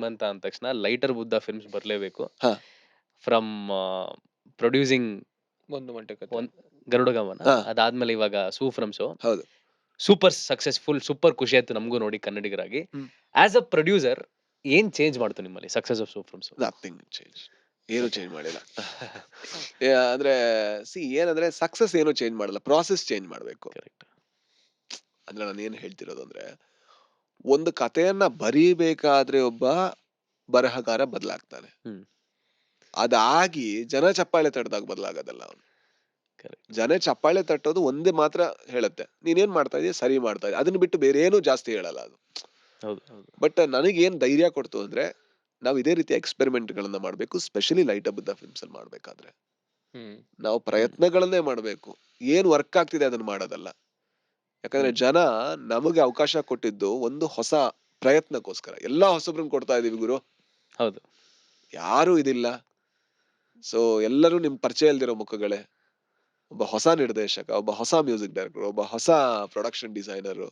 ಅಂತ ಅಂದ ತಕ್ಷಣ ಲೈಟರ್ ಬುದ್ಧ ಫಿಲ್ಮ್ಸ್ ಬರಲೇಬೇಕು. ಹಾ ಫ್ರಮ್ ಪ್ರೊಡ್ಯೂಸಿಂಗ್ ಒಂದು ಮಂಟಕತೆ ಒಂದ್ ಗರುಡಗಮನ, ಹಾ. ಅದಾದ್ಮೇಲೆ ಇವಾಗ ಸೂ ಫ್ರಮ್ ಶೋ ಹೌದು. ಸೂಪರ್ ಸಕ್ಸಸ್ಫುಲ್, ಸೂಪರ್ ಖುಷಿ ಆಯ್ತು ನಮಗೂ ನೋಡಿ ಕನ್ನಡಿಗರಾಗಿ. ಹ್ಮ್. ಆಸ್ ಅ ಪ್ರೊಡ್ಯೂಸರ್ ಏನ್ ಚೇಂಜ್ ಮಾಡ್ತು ನಿಮ್ಮಲ್ಲಿ success of Su from So? Nothing change, ಏನು ಚೇಂಜ್ ಮಾಡಿಲ್ಲ. ಅಂದ್ರೆ ಏನಂದ್ರೆ ಸಕ್ಸಸ್ ಏನು ಚೇಂಜ್ ಮಾಡಲ್ಲ, ಪ್ರಾಸೆಸ್ ಚೇಂಜ್ ಮಾಡ್ಬೇಕು. ಕರೆಕ್ಟ್. ಅಂದ್ರೆ ನಾನು ಏನ್ ಹೇಳ್ತಿರೋದು ಅಂದ್ರೆ, ಒಂದು ಕಥೆಯನ್ನ ಬರೀಬೇಕಾದ್ರೆ ಒಬ್ಬ ಬರಹಗಾರ ಬದಲಾಗ್ತಾನೆ. ಹ್ಮ್. ಅದಾಗಿ ಜನ ಚಪ್ಪಾಳೆ ತಟ್ಟದಾಗ ಬದಲಾಗೋದಲ್ಲ ಅವನು. ಕರೆಕ್ಟ್. ಜನ ಚಪ್ಪಾಳೆ ತಟ್ಟೋದು ಒಂದೇ ಮಾತ್ರ ಹೇಳುತ್ತೆ, ನೀನೇನ್ ಮಾಡ್ತಾ ಇದೀಯ ಸರಿ ಮಾಡ್ತಾ ಇದೀಯ, ಅದನ್ನ ಬಿಟ್ಟು ಬೇರೆ ಏನು ಜಾಸ್ತಿ ಹೇಳಲ್ಲ ಅದು. ಹೌದು ಹೌದು. ಬಟ್ ನನಗೇನ್ ಧೈರ್ಯ ಕೊಡ್ತು ಅಂದ್ರೆ, ನಾವು ಇದೇ ರೀತಿ ಎಕ್ಸ್ಪೆರಿಮೆಂಟ್ ಗಳನ್ನ ಮಾಡ್ಬೇಕು, ಸ್ಪೆಷಲಿ ಲೈಟ್ ಬುದ್ಧ ಫಿಲ್ಮ್ಸ್ ಅಲ್ಲಿ ಮಾಡ್ಬೇಕಾದ್ರೆ ನಾವು ಪ್ರಯತ್ನಗಳನ್ನೇ ಮಾಡ್ಬೇಕು. ಏನ್ ವರ್ಕ್ ಆಗ್ತಿದೆ ಅದನ್ನ ಮಾಡೋದಲ್ಲ. ಯಾಕಂದ್ರೆ ಜನ ನಮಗೆ ಅವಕಾಶ ಕೊಟ್ಟಿದ್ದು ಒಂದು ಹೊಸ ಪ್ರಯತ್ನಕ್ಕೋಸ್ಕರ. ಎಲ್ಲಾ ಹೊಸಬ್ರನ್ನ ಕೊಡ್ತಾ ಇದೀವಿ ಗುರು, ಹೌದು. ಯಾರು ಇದಿಲ್ಲ. ಸೊ ಎಲ್ಲರೂ ನಿಮ್ ಪರಿಚಯ ಇಲ್ದಿರೋ ಮುಖಗಳೇ. ಒಬ್ಬ ಹೊಸ ನಿರ್ದೇಶಕ, ಒಬ್ಬ ಹೊಸ ಮ್ಯೂಸಿಕ್ ಡೈರೆಕ್ಟರ್, ಒಬ್ಬ ಹೊಸ ಪ್ರೊಡಕ್ಷನ್ ಡಿಸೈನರ್,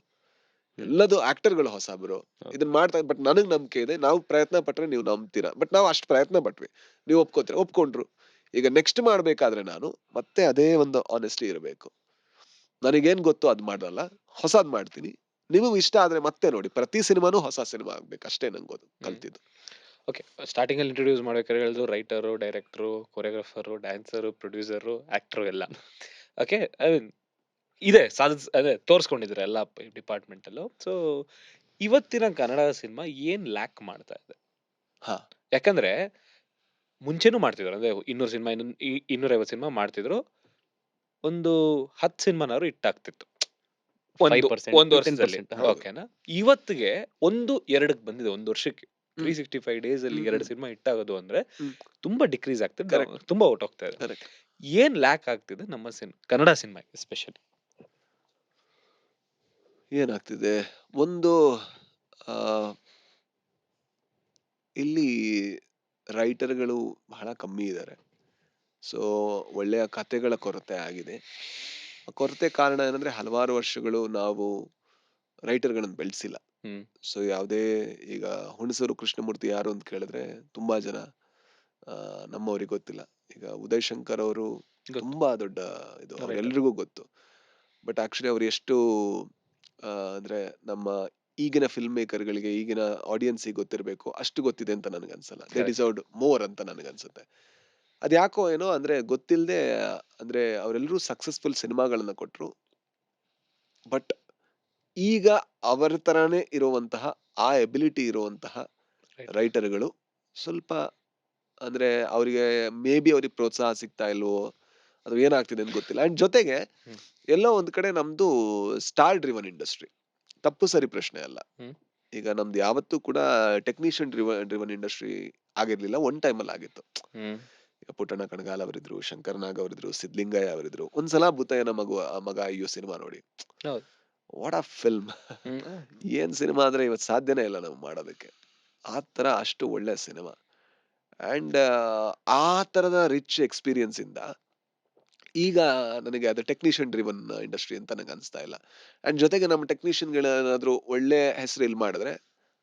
ಎಲ್ಲದು ಆಕ್ಟರ್ಗಳು ಹೊಸಬ್ರು ಇದನ್ನ ಮಾಡ್ತಾ. ಬಟ್ ನನಗ್ ನಂಬಿಕೆ ಇದೆ, ನಾವು ಪ್ರಯತ್ನ ಪಟ್ರೆ ನೀವು ನಂಬ್ತೀರಾ. ಬಟ್ ನಾವು ಅಷ್ಟು ಪ್ರಯತ್ನ ಪಟ್ವಿ, ನೀವು ಒಪ್ಕೋತೀರ, ಒಪ್ಕೊಂಡ್ರು. ಈಗ ನೆಕ್ಸ್ಟ್ ಮಾಡ್ಬೇಕಾದ್ರೆ ನಾನು ಮತ್ತೆ ಅದೇ ಒಂದು ಆನೆಸ್ಟಿ ಇರಬೇಕು. ನನಗೇನ್ ಗೊತ್ತು ಅದ್ ಮಾಡಲ್ಲ, ಹೊಸದ್ ಮಾಡ್ತೀನಿ. ನಿಮಗೂ ಇಷ್ಟ ಆದ್ರೆ ಮತ್ತೆ ನೋಡಿ, ಪ್ರತಿ ಸಿನಿಮಾನು ಹೊಸ ಸಿನಿಮಾ ಆಗ್ಬೇಕು, ಅಷ್ಟೇ ನಂಗೆ ಕಲ್ತಿದ್ದು. ಓಕೆ, ಸ್ಟಾರ್ಟಿಂಗ್ ಅಲ್ಲಿ ಇಂಟ್ರೊಡ್ಯೂಸ್ ಮಾಡ್ಬೇಕಾದ್ರೆ ಹೇಳಿದ್ರು writer, director, choreographer, dancer, producer, actor ಎಲ್ಲ. ಓಕೆ, ಐ ಮೀನ್ ಇದೆ ಅದೇ ತೋರಿಸ್ಕೊಂಡಿದ್ರೆ ಎಲ್ಲ ಡಿಪಾರ್ಟ್ಮೆಂಟ್ ಅಲ್ಲೂ. ಸೊ ಇವತ್ತಿನ ಕನ್ನಡ ಸಿನಿಮಾ ಏನ್ ಲ್ಯಾಕ್ ಮಾಡ್ತಾ ಇದೆ? ಯಾಕಂದ್ರೆ ಮುಂಚೆನೂ ಮಾಡ್ತಿದ್ರು, ಅಂದ್ರೆ 200 ಸಿನಿಮಾ 250 ಸಿನಿಮಾ ಮಾಡ್ತಿದ್ರು, ಒಂದು 10 ಸಿನಿಮಾನಾದ್ರು ಹಿಟ್ಟಾಗ್ತಿತ್ತು ಒಂದು ವರ್ಷದಲ್ಲಿ. ಓಕೆನಾ? ಇವತ್ತಿಗೆ 1-2 ಬಂದಿದೆ ಒಂದು ವರ್ಷಕ್ಕೆ. 365 ಡೇಸ್ ಅಲ್ಲಿ 2 ಸಿನಿಮಾ ಹಿಟ್ಟಾಗೋದು ಅಂದ್ರೆ ತುಂಬಾ ಡಿಕ್ರೀಸ್ ಆಗ್ತಿದೆ, ತುಂಬಾ ಔಟ್ ಹೋಗ್ತಾ ಇದೆ. ಏನ್ ಲ್ಯಾಕ್ ಆಗ್ತಿದೆ ನಮ್ಮ ಕನ್ನಡ ಸಿನಿಮಾ ಎಸ್ಪೆಷಲಿ? ಏನಾಗ್ತಿದೆ ಒಂದು, ಇಲ್ಲಿ ರೈಟರ್ಗಳು ಬಹಳ ಕಮ್ಮಿ ಇದ್ದಾರೆ. ಸೊ ಒಳ್ಳೆಯ ಕಥೆಗಳ ಕೊರತೆ ಆಗಿದೆ. ಕೊರತೆ ಕಾರಣ ಏನಂದ್ರೆ, ಹಲವಾರು ವರ್ಷಗಳು ನಾವು ರೈಟರ್ಗಳನ್ನ ಬೆಳೆಸಿಲ್ಲ. ಸೊ ಯಾವುದೇ, ಈಗ ಹುಣಸೂರು ಕೃಷ್ಣಮೂರ್ತಿ ಯಾರು ಅಂತ ಕೇಳಿದ್ರೆ ತುಂಬಾ ಜನ ನಮ್ಮವ್ರಿಗೆ ಗೊತ್ತಿಲ್ಲ. ಈಗ ಉದಯ್ ಶಂಕರ್ ಅವರು ತುಂಬಾ ದೊಡ್ಡ ಇದು, ಎಲ್ರಿಗೂ ಗೊತ್ತು. ಬಟ್ ಆಕ್ಚುಲಿ ಅವ್ರು ಎಷ್ಟು ಅಂದ್ರೆ ನಮ್ಮ ಈಗಿನ ಫಿಲ್ಮ್ ಮೇಕರ್ಗಳಿಗೆ, ಈಗಿನ ಆಡಿಯನ್ಸಿಗೆ ಗೊತ್ತಿರಬೇಕು ಅಷ್ಟು ಗೊತ್ತಿದೆ ಅಂತ ನನಗನ್ಸಲ್ಲ. ದೇ ಡಿಸರ್ವ್ಡ್ ಮೋರ್ ಅಂತ ನನಗನ್ಸುತ್ತೆ. ಅದ್ಯಾಕೋ ಏನೋ ಅಂದ್ರೆ ಗೊತ್ತಿಲ್ಲದೆ, ಅಂದ್ರೆ ಅವರೆಲ್ಲರೂ ಸಕ್ಸಸ್ಫುಲ್ ಸಿನಿಮಾಗಳನ್ನ ಕೊಟ್ರು. ಬಟ್ ಈಗ ಅವರ ತರಾನೇ ಇರುವಂತಹ ಆ ಎಬಿಲಿಟಿ ಇರುವಂತಹ ರೈಟರ್ಗಳು ಸ್ವಲ್ಪ, ಅಂದ್ರೆ ಅವರಿಗೆ ಮೇ ಬಿ ಅವ್ರಿಗೆ ಪ್ರೋತ್ಸಾಹ ಸಿಗ್ತಾ ಇಲ್ವೋ, ಅದು ಏನಾಗ್ತಿದೆ ಅಂತ ಗೊತ್ತಿಲ್ಲ. ಅಂಡ್ ಜೊತೆಗೆ ಎಲ್ಲೋ ಒಂದ್ ಕಡೆ ನಮ್ದು ಸ್ಟಾರ್ ಡ್ರಿವನ್ ಇಂಡಸ್ಟ್ರಿ, ತಪ್ಪು ಸರಿ ಪ್ರಶ್ನೆ ಅಲ್ಲ. ಈಗ ನಮ್ದು ಯಾವತ್ತೂ ಕೂಡ ಟೆಕ್ನಿಷಿಯನ್ ಡ್ರಿವನ್ ಇಂಡಸ್ಟ್ರಿ ಆಗಿರ್ಲಿಲ್ಲ, ಒನ್ ಟೈಮ್ ಅಲ್ಲಿ ಆಗಿತ್ತು. ಈಗ ಪುಟ್ಟಣ್ಣ ಕಣಗಾಲ್ ಅವರಿದ್ರು, ಶಂಕರ್ ನಾಗ್ ಅವರಿದ್ರು, ಸಿದ್ಲಿಂಗಯ್ಯ ಅವರಿದ್ರು. ಒಂದ್ಸಲ ಭೂತಯ್ಯನ ಮಗ ಅಯ್ಯೋ ಸಿನಿಮಾ ನೋಡಿ, ವಾಟ್ ಆ ಫಿಲ್ಮ್. ಏನ್ ಸಿನಿಮಾ ಅಂದ್ರೆ ಇವತ್ತು ಸಾಧ್ಯನೇ ಇಲ್ಲ ನಾವು ಮಾಡೋದಕ್ಕೆ. ಆ ತರ ಅಷ್ಟು ಒಳ್ಳೆ ಸಿನಿಮಾ. ಅಂಡ್ ಆ ತರದ ರಿಚ್ ಎಕ್ಸ್ಪೀರಿಯನ್ಸ್ ಇಂದ ಈಗ ನನಗೆ ಅದು ಟೆಕ್ನಿಷಿಯನ್ ಡ್ರಿವನ್ ಇಂಡಸ್ಟ್ರಿ ಅಂತ ನನಗೆ ಅನಿಸ್ತಾ ಇಲ್ಲ. ಅಂಡ್ ಜೊತೆಗೆ ನಮ್ಮ ಟೆಕ್ನಿಷಿಯನ್ಗಳೇನಾದ್ರೂ ಒಳ್ಳೆ ಹೆಸರು ಇಲ್ಲಿ ಮಾಡಿದ್ರೆ,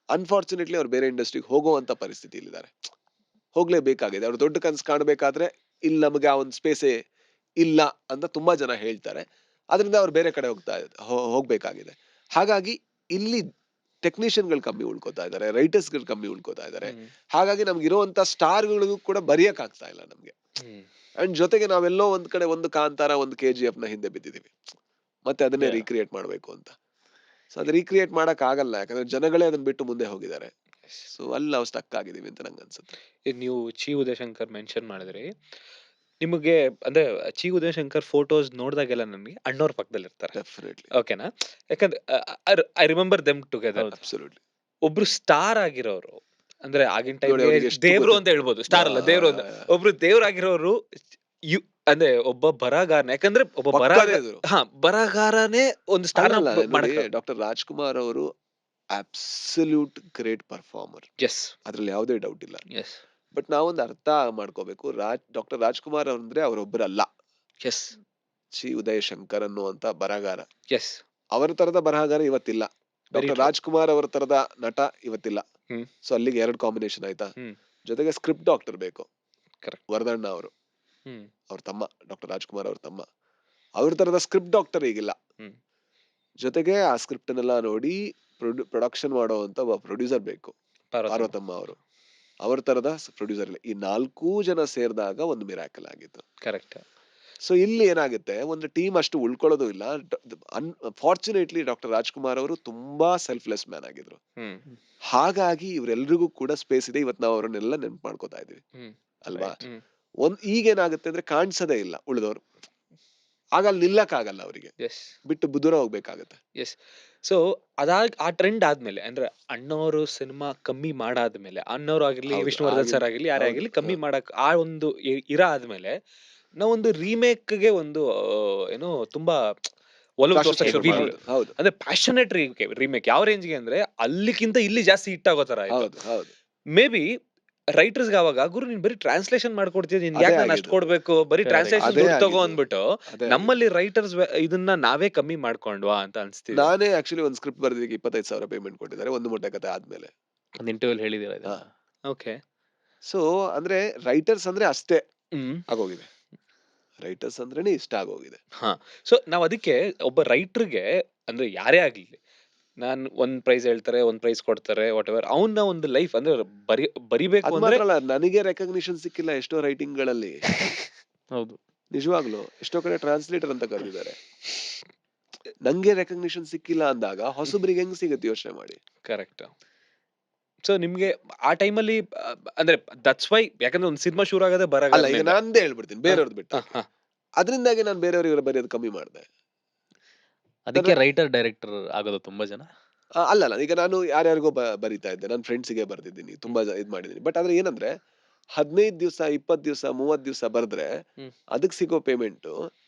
ಅನ್ಫಾರ್ಚುನೇಟ್ಲಿ ಅವ್ರು ಬೇರೆ ಇಂಡಸ್ಟ್ರಿಗೆ ಹೋಗುವಂತ ಪರಿಸ್ಥಿತಿಯಲ್ಲಿದ್ದಾರೆ. ಹೋಗ್ಲೇಬೇಕಾಗಿದೆ. ಅವ್ರು ದೊಡ್ಡ ಕನಸು ಕಾಣಬೇಕಾದ್ರೆ ಇಲ್ಲಿ ನಮಗೆ ಆ ಒಂದು ಸ್ಪೇಸೇ ಇಲ್ಲ ಅಂತ ತುಂಬಾ ಜನ ಹೇಳ್ತಾರೆ. ಅದರಿಂದ ಅವ್ರು ಬೇರೆ ಕಡೆ ಹೋಗ್ಬೇಕಾಗಿದೆ. ಹಾಗಾಗಿ ಇಲ್ಲಿ ಟೆಕ್ನಿಷಿಯನ್ಗಳು ಕಮ್ಮಿ ಉಳ್ಕೋತಾ ಇದ್ದಾರೆ, ರೈಟರ್ಸ್ಗಳು ಕಮ್ಮಿ ಉಳ್ಕೋತಾ ಇದ್ದಾರೆ. ಹಾಗಾಗಿ ನಮ್ಗೆ ಇರುವಂತ ಸ್ಟಾರ್ಗಳಿಗೂ ಕೂಡ ಬರೆಯಕ್ ಆಗ್ತಾ ಇಲ್ಲ ನಮ್ಗೆ. ಅಂಡ್ ಜೊತೆಗೆ ನಾವೆಲ್ಲೋ ಒಂದ್ ಕಡೆ ಒಂದು ಕಾಂತಾರ, ಒಂದು KGF ನ ಹಿಂದೆ ಬಿದ್ದಿದೀವಿ, ಮತ್ತೆ ಅದನ್ನೇ ರೀಕ್ರಿಯೇಟ್ ಮಾಡ್ಬೇಕು ಅಂತ. ಸೊ ಅದು ರೀಕ್ರಿಯೇಟ್ ಮಾಡಕ್ ಆಗಲ್ಲ, ಯಾಕಂದ್ರೆ ಜನಗಳೇ ಅದನ್ನ ಬಿಟ್ಟು ಮುಂದೆ ಹೋಗಿದ್ದಾರೆ. ಸೊ ಅಲ್ಲಿ ನಾವು ಸ್ಟಕ್ ಆಗಿದೀವಿ ಅಂತ ನಂಗೆ ಅನ್ಸುತ್ತೆ. ನೀವು ಚಿ ಉದಯಶಂಕರ್ ಮೆನ್ಷನ್ ಮಾಡಿದ್ರಿ, ನಿಮಗೆ ಅಂದ್ರೆ ಚಿ ಉದಯಶಂಕರ್ ಫೋಟೋಸ್ ನೋಡಿದಾಗೆಲ್ಲ ನನಗೆ ಅಣ್ಣವ್ರ ಪಕ್ಕದಲ್ಲಿ ಇರ್ತಾರೆ. ಡೆಫಿನೆಟ್ಲಿ. ಓಕೆನಾ? ಯಾಕಂದ್ರೆ I remember them together. Absolutely. ಒಬ್ರು ಸ್ಟಾರ್ ಆಗಿರೋರು, ಅಂದ್ರೆ ಆಗಿನ ಟೈಮ್ ದೇವ್ರು ಅಂತ ಹೇಳ್ಬೋದು, ಸ್ಟಾರ್ ಅಲ್ಲ ದೇವ್ರು ಅಂತ. ಒಬ್ರು ದೇವ್ರಾಗಿರೋರು ಅಂದ್ರೆ ಒಬ್ಬ ಬರಹಗಾರನ, ಯಾಕಂದ್ರೆ ಒಬ್ಬ ಬರಹಗಾರನೇ ಒಂದು ಸ್ಟಾರ್. ಡಾಕ್ಟರ್ ರಾಜ್ಕುಮಾರ್ ಅವರು ಅಬ್ಸಲ್ಯೂಟ್ ಗ್ರೇಟ್ ಪರ್ಫಾರ್ಮರ್, ಅದ್ರಲ್ಲಿ ಯಾವುದೇ ಡೌಟ್ ಇಲ್ಲ. ಬಟ್ ನಾವೊಂದು ಅರ್ಥ ಮಾಡ್ಕೋಬೇಕು, ಡಾಕ್ಟರ್ ರಾಜ್ಕುಮಾರ್ ಅಂದ್ರೆ ಅವರೊಬ್ಬರಲ್ಲ. ಚಿ ಉದಯಶಂಕರ್ ಅನ್ನುವಂತ ಬರಹಗಾರ, ಅವರ ತರದ ಬರಹಗಾರ ಇವತ್ತಿಲ್ಲ. ಡಾಕ್ಟರ್ ರಾಜ್ಕುಮಾರ್ ಅವರ ತರದ ನಟ ಇವತ್ತಿಲ್ಲ. ಹ್ಮ್. ಸೊ ಅಲ್ಲಿಗೆ 2 ಕಾಂಬಿನೇಷನ್ ಆಯ್ತಾ. ಹ್ಮ್. ಜೊತೆಗೆ ಸ್ಕ್ರಿಪ್ಟ್ ಡಾಕ್ಟರ್ ಬೇಕು. Correct. ವರದಣ್ಣ ಅವರು, ಹ್ಮ್. ಅವ್ರ ತಮ್ಮ, ಡಾಕ್ಟರ್ ರಾಜ್ಕುಮಾರ್ ಅವ್ರ ತಮ್ಮ, ಅವ್ರ ತರದ ಸ್ಕ್ರಿಪ್ಟ್ ಡಾಕ್ಟರ್ ಈಗಿಲ್ಲ. ಹ್ಮ್. ಜೊತೆಗೆ ಆ ಸ್ಕ್ರಿಪ್ಟ್ ನೆಲ್ಲ ನೋಡಿ ಪ್ರೊಡಕ್ಷನ್ ಮಾಡುವಂತ ಒಬ್ಬ ಪ್ರೊಡ್ಯೂಸರ್ ಬೇಕು. ಪಾರ್ವತಮ್ಮ ಅವರು, ಅವ್ರ ತರದ ಪ್ರೊಡ್ಯೂಸರ್ ಇಲ್ಲ. ಈ 4 ಜನ ಸೇರಿದಾಗ ಒಂದು ಮಿರಾಕಲ್ ಆಗಿತ್ತು. ಕರೆಕ್ಟ್. ಸೊ ಇಲ್ಲಿ ಏನಾಗುತ್ತೆ, ಒಂದು ಟೀಮ್ ಅಷ್ಟು ಉಳ್ಕೊಳ್ಳೋದು ಇಲ್ಲ. ಅನ್ಫಾರ್ಚುನೇಟ್ಲಿ ಡಾಕ್ಟರ್ ರಾಜ್ಕುಮಾರ್ ಅವರು ತುಂಬಾ ಸೆಲ್ಫ್ಲೆಸ್ ಮ್ಯಾನ್ ಆಗಿದ್ರು. ಹ್ಮ್. ಹಾಗಾಗಿ ಇವರೆಲ್ರಿಗೂ ಕೂಡ ಸ್ಪೇಸ್ ಇದೆ. ಇವತ್ತು ನಾವು ಅವ್ರನ್ನೆಲ್ಲ ನೆನ್ಪು ಮಾಡ್ಕೋತಾ ಇದೀವಿ ಹ್ಮ್. ಅಲ್ವಾ. ಹ್ಮ್. ಈಗೇನಾಗುತ್ತೆ ಅಂದ್ರೆ ಕಾಣಿಸದೇ ಇಲ್ಲ ಉಳಿದವ್ರು. ಆಗ ಅಲ್ಲಿ ನಿಲ್ಲಕ್ ಆಗಲ್ಲ, ಅವರಿಗೆ ಎಸ್. ಬಿಟ್ಟು ದೂರ ಹೋಗ್ಬೇಕಾಗತ್ತೆ. ಎಸ್. ಸೊ ಆ ಟ್ರೆಂಡ್ ಆದ್ಮೇಲೆ ಅಂದ್ರೆ ಅಣ್ಣವರು ಸಿನಿಮಾ ಕಮ್ಮಿ ಮಾಡಾದ್ಮೇಲೆ, ಅಣ್ಣವ್ರು ಆಗಿರ್ಲಿ, ಹೌದು, ವಿಷ್ಣುವರ್ಧನ್ ಸರ್ ಆಗಿರ್ಲಿ, ಯಾರೇ ಹೌದು, ಆಗಿರ್ಲಿ, ಕಮ್ಮಿ ಮಾಡಕ್ ಆ ಒಂದು ಇರ ಆದ್ಮೇಲೆ ನಾವೊಂದು ರೀಮೇಕ್ಗೆ ಒಂದು ಏನೋ ತುಂಬಾ ಒಲವು ಕಾಶಿ ತೋರ್ಸಕ್ ಶುರು ಹೌದು, ಮಾಡಿದ್ವಿ. ಹೌದು ಅಂದ್ರೆ ಪ್ಯಾಷನೇಟ್ ರೀಮೇಕ್ ಯಾವ ರೇಂಜ್ಗೆ ಅಂದ್ರೆ ಅಲ್ಲಿಗಿಂತ ಇಲ್ಲಿ ಜಾಸ್ತಿ ಹಿಟ್ ಆಗೋ ತರ ಆಯ್ತು. ಹೌದು ಹೌದು ಮೇ ಬಿ ರೈಟರ್ಸ್ಗೆ ಅವಾಗ ಗುರು ನೀನ್ ಬರೀ ಟ್ರಾನ್ಸ್ಲೇಷನ್ ಮಾಡ್ಕೊಡ್ತೀಯ, ನಿನ್ ಅದೇ ಯಾಕೆ ನಾನು ಅಷ್ಟು ಆಗಿದ್ದು. ಕೊಡ್ಬೇಕು, ಬರೀ Correct. ಟ್ರಾನ್ಸ್ಲೇಷನ್ ಅದೇ ದುಡ್ಡು ತಗೋ ಆಗಿದ್ದು. ಅಂದ್ಬಿಟ್ಟು ಅದೇ ನಮ್ಮಲ್ಲಿ ರೈಟರ್ಸ್ ಇದನ್ನ ನಾವೇ ಕಮ್ಮಿ ಮಾಡ್ಕೊಂಡ್ವಾ ಅಂತ ಅನ್ಸ್ತಿದೆ. ನಾನೇ ಆಕ್ಚುಲಿ ಒಂದು ಸ್ಕ್ರಿಪ್ಟ್ ಬರ್ದಿದ್ದಕ್ಕೆ 25,000 ಪೇಮೆಂಟ್ ಕೊಟ್ಟಿದ್ದಾರೆ, ಒಂದು ಮೊಟ್ಟೆ ಕತೆ ಆದ್ಮೇಲೆ. ಒಂದು ಇಂಟರ್ವ್ಯೂ ಹೇಳಿದೀರ ಇದನ್ನ. ಹಾ. ಓಕೆ. ಸೊ ಅಂದ್ರೆ ರೈಟರ್ಸ್ ಅಂದ್ರೆ ಅಷ್ಟೇ ಹ್ಮ್. ಆಗೋಗಿದೆ. ರೈಟರ್ಸ್ ಅಂದ್ರೇನೆ ಇಷ್ಟ ಆಗೋಗಿದೆ. ಹಾ. ಸೊ ನಾವ್ ಅದಕ್ಕೆ ಒಬ್ಬ ರೈಟರ್ಗೆ ಅಂದ್ರೆ ಯಾರೇ ಆಗ್ಲಿ, ನಾನ್ ಒಂದ್ ಪ್ರೈಸ್ ಹೇಳ್ತಾರೆ, ಒಂದ್ ಪ್ರೈಸ್ ಕೊಡ್ತಾರೆ, ವಾಟ್ ಎವರ್, ಅವನ ಒಂದು ಲೈಫ್ ಅಂದ್ರೆ ಬರಿಬೇಕು ಅದ್ ಅಂದ್ರೆ ಮಾತ್ರ ಅಲ್ಲ, ನನಗೆ ರೆಕಗ್ನಿಷನ್ ಸಿಕ್ಕಿಲ್ಲ ಎಷ್ಟೋ ರೈಟಿಂಗ್ ಗಳಲ್ಲಿ. ಹೌದು. ನಿಜವಾಗ್ಲು ಎಷ್ಟೋ ಕಡೆ ಟ್ರಾನ್ಸ್ಲೇಟರ್ ಅಂತ ಕರೆದಿದ್ದಾರೆ. ನಂಗೆ ರೆಕಗ್ನಿಷನ್ ಸಿಕ್ಕಿಲ್ಲ ಅಂದಾಗ ಹೊಸಬ್ರಿಗೆ ಹೆಂಗ್ ಸಿಗುತ್ತೆ ಯೋಚನೆ ಮಾಡಿ. ಕರೆಕ್ಟ್. ಸೊ ನಿಮ್ಗೆ ಆ ಟೈಮಲ್ಲಿ ಅಂದ್ರೆ ದಟ್ಸ್ ವೈ, ಯಾಕಂದ್ರೆ ಒಂದ್ ಸಿನಿಮಾ ಶುರು ಆಗದೆ ಅಲ್ಲ, ಈಗ ಬರಗಾಲ. ನಾನಂದೇ ಹೇಳ್ಬಿಡ್ತೀನಿ, ಬೇರೆಯವ್ರದ್ದು ಬಿಟ್ಟು. ಅದರಿಂದಾಗಿ ನಾನು ಬೇರೆಯವ್ರಿಗೆ ಬರೆಯೋದು ಕಮ್ಮಿ ಮಾಡಿದೆ. ಅದಕ್ಕೆ ರೈಟರ್ ಡೈರೆಕ್ಟರ್ ಆಗೋದು ತುಂಬಾ ಜನ. ಅಲ್ಲ, ಈಗ ನಾನು ಯಾರ್ಯಾರಿಗೋ ಬರಿತಾ ಇದ್ದೆ, ನನ್ನ ಫ್ರೆಂಡ್ಸಿಗೆ ಬರ್ದಿದ್ದೀನಿ, ತುಂಬಾ ಇದ್ ಮಾಡಿದೀನಿ. ಬಟ್ ಆದ್ರೆ ಏನಂದ್ರೆ 15 ದಿವಸ, 20 ದಿವಸ, 30 ದಿವಸ ಬರ್ದ್ರೆ ಹ್ಮ್. ಅದಕ್ಕೆ ಸಿಗೋ ಪೇಮೆಂಟ್,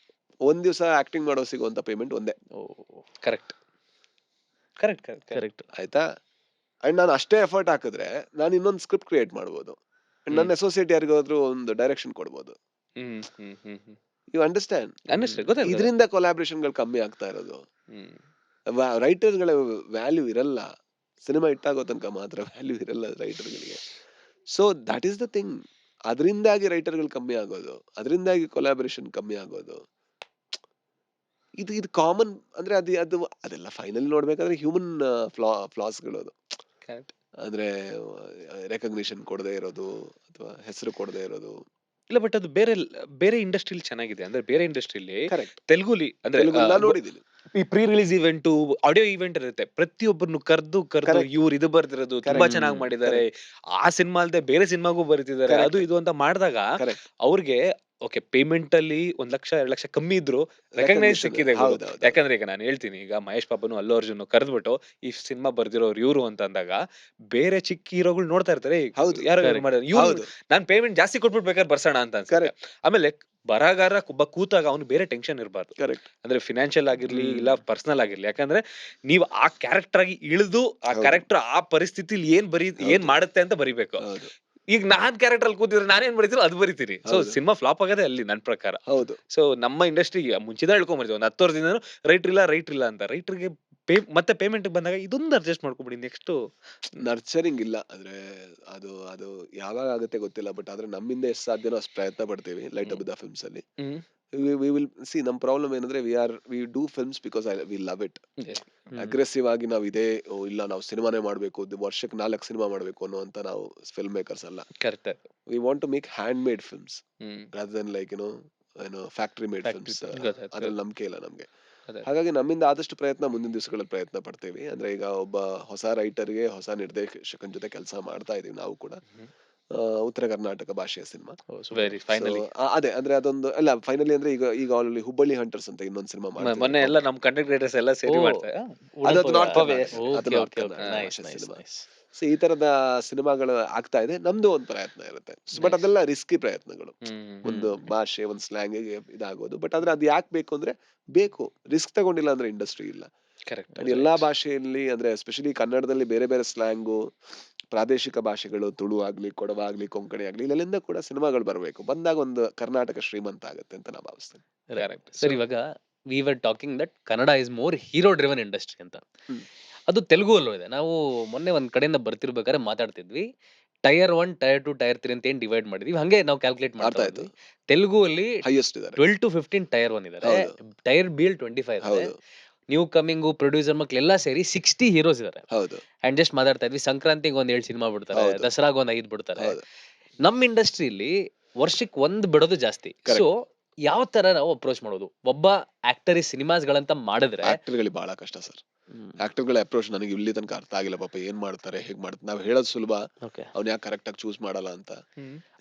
ಒಂದ್ ದಿವಸ ಆಕ್ಟಿಂಗ್ ಮಾಡೋ ಸಿಗುವಂತ ಪೇಮೆಂಟ್ ಒಂದೇ. Correct correct correct correct. ಆಯ್ತಾ. ಅಂಡ್ ನಾನು ಅಷ್ಟೇ ಎಫರ್ಟ್ ಹಾಕಿದ್ರೆ ನಾನು ಇನ್ನೊಂದು ಸ್ಕ್ರಿಪ್ಟ್ ಕ್ರಿಯೇಟ್ ಮಾಡ್ಬೋದು. And ನನ್ನ ಅಸೋಸಿಯೇಟ್ ಯಾರಿಗಾದ್ರೂ ಒಂದು ಡೈರೆಕ್ಷನ್ ಕೊಡ್ಬೋದು. ಹ್ಮ್ ಹ್ಮ್ ಹ್ಮ್ ಹ್ಮ್ ಯು ಅಂಡರ್ಸ್ಟ್ಯಾಂಡ್. ಗೊತ್ತಾಯ್ತು. ಇದರಿಂದ ಕೊಲಾಬ್ರೇಷನ್ ಗಳು ಕಮ್ಮಿ ಆಗ್ತಾ ಇರೋದು. ಹ್ಮ್ ರೈಟರ್ಸ್ ಗಳ ವ್ಯಾಲ್ಯೂ ಇರಲ್ಲ. ಸಿನಿಮಾ ಇಟ್ಟಾಗೋ ತನಕ ಮಾತ್ರ ವ್ಯಾಲ್ಯೂ ಇರಲ್ಲ ರೈಟರ್ ಗಳಿಗೆ. So that is the thing. ಅದರಿಂದಾಗಿ ರೈಟರ್ ಗಳು ಕಮ್ಮಿ ಆಗೋದು, ಅದರಿಂದಾಗಿ ಕೊಲಾಬರೇಷನ್ ಕಮ್ಮಿ ಆಗೋದು. ಇದು ಕಾಮನ್. ಅಂದ್ರೆ ಅದೆಲ್ಲ ಫೈನಲ್ ನೋಡ್ಬೇಕಾದ್ರೆ ಹ್ಯೂಮನ್ ಫ್ಲಾಸ್ ಗಳು ಅದು. ಕರೆಕ್ಟ್. ಅಂದ್ರೆ ರೆಕಗ್ನಿಷನ್ ಕೊಡದೆ ಇರೋದು ಅಥವಾ ಹೆಸರು ಕೊಡದೆ ಇರೋದು. ಇಲ್ಲ, ಬಟ್ ಅದು ಬೇರೆ ಇಂಡಸ್ಟ್ರಿಲಿ ಚೆನ್ನಾಗಿದೆ. ಅಂದ್ರೆ ಬೇರೆ ಇಂಡಸ್ಟ್ರಿಲಿ ಕರೆಕ್ಟ್. ತೆಲುಗುಲಿ ಅಂದ್ರೆ ನಾನು ನೋಡಿದ್ದೀನಿ. ಈ pre release event, audio event ಇರುತ್ತೆ, ಪ್ರತಿಯೊಬ್ಬರನ್ನು ಕರ್ದು Correct. ಇವ್ರು ಇದು ಬರ್ದಿರೋದು ತುಂಬಾ Correct. ಚೆನ್ನಾಗಿ ಮಾಡಿದ್ದಾರೆ, ಆ ಸಿನಿಮಾ ಅಲ್ಲದೆ ಬೇರೆ ಸಿನಿಮಾಗೂ ಬರ್ತಿದ್ದಾರೆ, Correct. ಅದು ಇದು ಅಂತ ಮಾಡಿದಾಗ ಕರೆಕ್ಟ್. ಅವ್ರಿಗೆ ಓಕೆ ಪೇಮೆಂಟ್ ಅಲ್ಲಿ 1 ಲಕ್ಷ 2 ಲಕ್ಷ ಕಮ್ಮಿ ಇದ್ರು ರೆಕಗ್ನೈಸ್ ಸಿಕ್ಕಿದೆ ಗುರು. ಹೌದು, ಹೌದು. ಯಾಕಂದ್ರೆ ಈಗ ನಾನು ಹೇಳ್ತೀನಿ, ಈಗ ಮಹೇಶ್ ಬಾಬುನು ಅಲ್ಲು ಅರ್ಜುನ್ ಕರೆದ್ಬಿಟ್ಟು ಈ ಸಿನಿಮಾ ಬರ್ದಿರೋರು ಇವ್ರು ಅಂತ ಅಂದಾಗ ಬೇರೆ ಚಿಕ್ಕ ಹೀರೋಗಳು ನೋಡ್ತಾ ಇರ್ತಾರೆ, ಹೌದು. ಯಾರು Correct. ಮಾಡಿದ್ರು ಇವ್ರು, ಹೌದು. ನಾನ್ ಪೇಮೆಂಟ್ ಜಾಸ್ತಿ ಕೊಟ್ಬಿಟ್ಟು ಬೇಕಾದ್ರೆ ಬರ್ಸೋಣ ಅಂತ ಅನ್ಸುತ್ತೆ. Correct. ಆಮೇಲೆ ಬರಗಾರ ಒಬ್ಬ ಕೂತಾಗ ಅವ್ನು ಬೇರೆ ಟೆನ್ಷನ್ ಇರಬಾರ್ದು. ಕರೆಕ್ಟ್. ಅಂದ್ರೆ ಫಿನಾನ್ಷಿಯಲ್ ಆಗಿರ್ಲಿ ಹ್ಮ್. ಇಲ್ಲ ಪರ್ಸನಲ್ ಆಗಿರ್ಲಿ, ಯಾಕಂದ್ರೆ ನೀವು ಆ ಕ್ಯಾರೆಕ್ಟರ್ ಆಗಿ ಇಳಿದು ಆ ಹೌದು. ಕ್ಯಾರೆಕ್ಟರ್ ಆ ಪರಿಸ್ಥಿತಿಲಿ ಏನ್ ಹೌದು. ಮಾಡುತ್ತೆ ಅಂತ ಬರಿಬೇಕು. ಹೌದು ಈಗ ನಾನ್ ಕ್ಯಾರೆಕ್ಟರ್ ಅಲ್ಲಿ ಕೂತಿದ್ರೆ ನಾನೇನ್ ಬರೀತೀರೋ ಅದು ಬರಿತೀನಿ. ಸೊ ಹೌದು. ಸಿನಿಮಾ ಫ್ಲಾಪ್ ಆಗದೆ ಅಲ್ಲಿ ನನ್ ಪ್ರಕಾರ. ಹೌದು. ಸೊ ನಮ್ಮ ಇಂಡಸ್ಟ್ರಿ ಮುಂಚಿದ ಹೇಳ್ಕೊಂಬರ್ತೀವಿ, ಒಂದು 10 ವರ್ಷದಿಂದ ರೈಟರ್ ಇಲ್ಲ ಅಂತ. ರೈಟರ್ಗೆ ಮತ್ತೆ ಪೇಮೆಂಟ್ ಬಂದಾಗ ಇದೊಂದು ಅಡ್ಜಸ್ಟ್ ಮಾಡ್ಕೊಬಿಡಿ. ನೆಕ್ಸ್ಟ್ ನರ್ಚರಿಂಗ್ ಇಲ್ಲ ಅಂದ್ರೆ ಅದು ಅದು ಯಾವಾಗ ಆಗುತ್ತೆ ಗೊತ್ತಿಲ್ಲ. ಬಟ್ ಆದ್ರೆ ನಮ್ಮಿಂದ ಎಷ್ಟು ಸಾಧ್ಯನೋ ಅಷ್ಟು ಪ್ರಯತ್ನ ಪಡ್ತೀವಿ ಲೈಟ್ ಅಪ್ ದ ಫಿಲ್ಮ್ಸ್ ಅಲ್ಲಿ. We will see. ನಮ್ ಪ್ರಾಬ್ಲಮ್ ಏನಂದ್ರೆ we do films because we love it. Aggressive ಆಗಿ ನಾವು ಇಲ್ಲ ನಾವು ಸಿನಿಮಾನೇ ಮಾಡ್ಬೇಕು, ವರ್ಷಕ್ಕೆ 4 ಸಿನಿಮಾ ಮಾಡ್ಬೇಕು ಅನ್ನೋಂತ ನಾವು ಫಿಲ್ಮ್ ಮೇಕರ್ಸ್ ಅಲ್ಲ. Correct. We want to make hand made films rather than like factory made films. ಅದ್ರಲ್ಲಿ ನಂಬಿಕೆ ಇಲ್ಲ ನಮ್ಗೆ. ಹಾಗಾಗಿ ನಮ್ಮಿಂದ ಆದಷ್ಟು ಪ್ರಯತ್ನ ಮುಂದಿನ ದಿವಸಗಳಲ್ಲಿ ಪ್ರಯತ್ನ ಪಡ್ತೇವೆ. ಅಂದ್ರೆ ಈಗ ಒಬ್ಬ ಹೊಸ ರೈಟರ್ಗೆ ಹೊಸ ನಿರ್ದೇಶಕನ ಜೊತೆ ಕೆಲಸ ಮಾಡ್ತಾ ಇದೀವಿ ನಾವು ಕೂಡ. ಉತ್ತರ ಕರ್ನಾಟಕ ಭಾಷೆಯ ಸಿನಿಮಾ. ವೆರಿ ಫೈನಲಿ ಅದೇ ಅಂದ್ರೆ ಅದೊಂದು ಅಲ್ಲ ಫೈನಲಿ ಅಂದ್ರೆ ಈಗ ಆಲ್ರೆಡಿ ಹುಬ್ಬಳ್ಳಿ ಹಂಟರ್ಸ್ ಅಂತ ಇನ್ನೊಂದು ಸಿನಿಮಾ ಮೊನ್ನೆ ಎಲ್ಲ ನಮ್ ಕಂಟೆಂಟ್ ಕ್ರಿಯೇಟರ್ಸ್ ಎಲ್ಲ ಸೇರಿ ಮಾಡ್ತಾರೆ. ಅದು ನಾರ್ತ್ Yes. ಸಿನಿಮಾ. ಸೊ ಈ ತರದ ಸಿನಿಮಾಗಳು ಆಗ್ತಾ ಇದೆ. ನಮ್ದು ಒಂದು ಪ್ರಯತ್ನ ಇರುತ್ತೆ. ಬಟ್ ಅದೆಲ್ಲ ರಿಸ್ಕಿ ಪ್ರಯತ್ನಗಳು. ಒಂದು ಭಾಷೆ ಒಂದು ಸ್ಲ್ಯಾಂಗ್ ಇದಾಗೋದು. ಬಟ್ ಆದ್ರೆ ಅದು ಯಾಕೆ ಬೇಕು ಅಂದ್ರೆ ಬೇಕು. ರಿಸ್ಕ್ ತಗೊಂಡಿಲ್ಲ ಅಂದ್ರೆ ಇಂಡಸ್ಟ್ರಿ ಇಲ್ಲ. ಕರೆಕ್ಟ್. ಎಲ್ಲಾ ಭಾಷೆಯಲ್ಲಿ ಅಂದ್ರೆ ಎಸ್ಪೆಷಲಿ ಕನ್ನಡದಲ್ಲಿ ಬೇರೆ ಬೇರೆ ಸ್ಲ್ಯಾಂಗು, ಪ್ರಾದೇಶಿಕ ಭಾಷೆಗಳು, ತುಳು ಆಗ್ಲಿ, ಕೊಡವ ಆಗ್ಲಿ, ಕೊಂಕಣಿ ಆಗ್ಲಿ, ಇಲ್ಲೆಲ್ಲಿಂದ ಕೂಡ ಸಿನಿಮಾಗಳು ಬರಬೇಕು. ಬಂದಾಗ ಒಂದು ಕರ್ನಾಟಕ ಶ್ರೀಮಂತ ಆಗುತ್ತೆ ಅಂತ ನಾ ಭಾವಿಸ್ತೇನೆ. ಕರೆಕ್ಟ್. ಸರ್, ಇವಾಗ we were talking that Kannada is more hero driven industry ಅಂತ. ಅದು ತೆಲುಗು ಇದೆ. ನಾವು ಮೊನ್ನೆ ಒಂದ್ ಕಡೆಯಿಂದ ಬರ್ತಿರ್ಬೇಕಾದ್ರೆ ಮಾತಾಡ್ತಿದ್ವಿ. ಟೈರ್ 1, ಟೈರ್ 2, ಟೈರ್ 3 ಅಂತ ಏನ್ ಡಿವೈಡ್ ಮಾಡಿದ್ವಿ. ಹಂಗೆ ನಾವು ಕ್ಯಾಲ್ಕುಲೇಟ್ ಅರ್ಥ ಮಾಡ್ತಾ ಆಯ್ತು. ಹೋದ್ವಿ. ತೆಲುಗು ಅಲ್ಲಿ ಹೈಯೆಸ್ಟ್ ಇದಾರೆ. 12-15 ಟೈರ್ 1 ಇದಾರೆ. ಹೌದು. ಟೈರ್ ಬಿಲ್ 25 ಇದಾರೆ. ಹೌದು. ನ್ಯೂ ಕಮಿಂಗು, ಪ್ರೊಡ್ಯೂಸರ್ ಮಕ್ಳೆಲ್ಲ ಸೇರಿ 60 ಹೀರೋಸ್ ಇದಾರೆ. ಹೌದು. ಅಂಡ್ ಜಸ್ಟ್ ಮಾತಾಡ್ತಾ ಇದ್ವಿ. ಸಂಕ್ರಾಂತಿಗೆ ಒಂದ್ 7 ಸಿನಿಮಾ ಬಿಡ್ತಾರೆ. ಹೌದು. ದಸರಾಗ್ ಒಂದ್ 5 ಬಿಡ್ತಾರೆ. ಹೌದು. ನಮ್ ಇಂಡಸ್ಟ್ರಿಲಿ ವರ್ಷಕ್ಕೆ ಒಂದ್ ಬಿಡೋದು ಜಾಸ್ತಿ. Correct. ಸೊ ಯಾವ ತರ ನಾವು ಅಪ್ರೋಚ್ ಮಾಡೋದು? ಒಬ್ಬ ಆಕ್ಟರ್ ಈ ಸಿನಿಮಾಸ್ಗಳಂತ ಮಾಡಿದ್ರೆ ಆಕ್ಟರ್ಗಳಿಗೆ ಬಹಳ ಕಷ್ಟ ಸರ್. ಹ್ಮ್. ಆಕ್ಟರ್ಗಳ ಅಪ್ರೋಚ್ ನನಗೆ ಇಲ್ಲಿ ತನಕ ಅರ್ಥ ಆಗಿಲ್ಲ ಪಾಪ. ಏನ್ ಮಾಡ್ತಾರೆ, ಹೇಗ್ ಮಾಡ್ತಾರೆ, ನಾವ್ ಹೇಳೋದು ಸುಲಭ, Okay. ಅವ್ನ್ ಯಾಕೆ ಕರೆಕ್ಟ್ ಆಗಿ ಚೂಸ್ ಮಾಡಲ್ಲ ಅಂತ.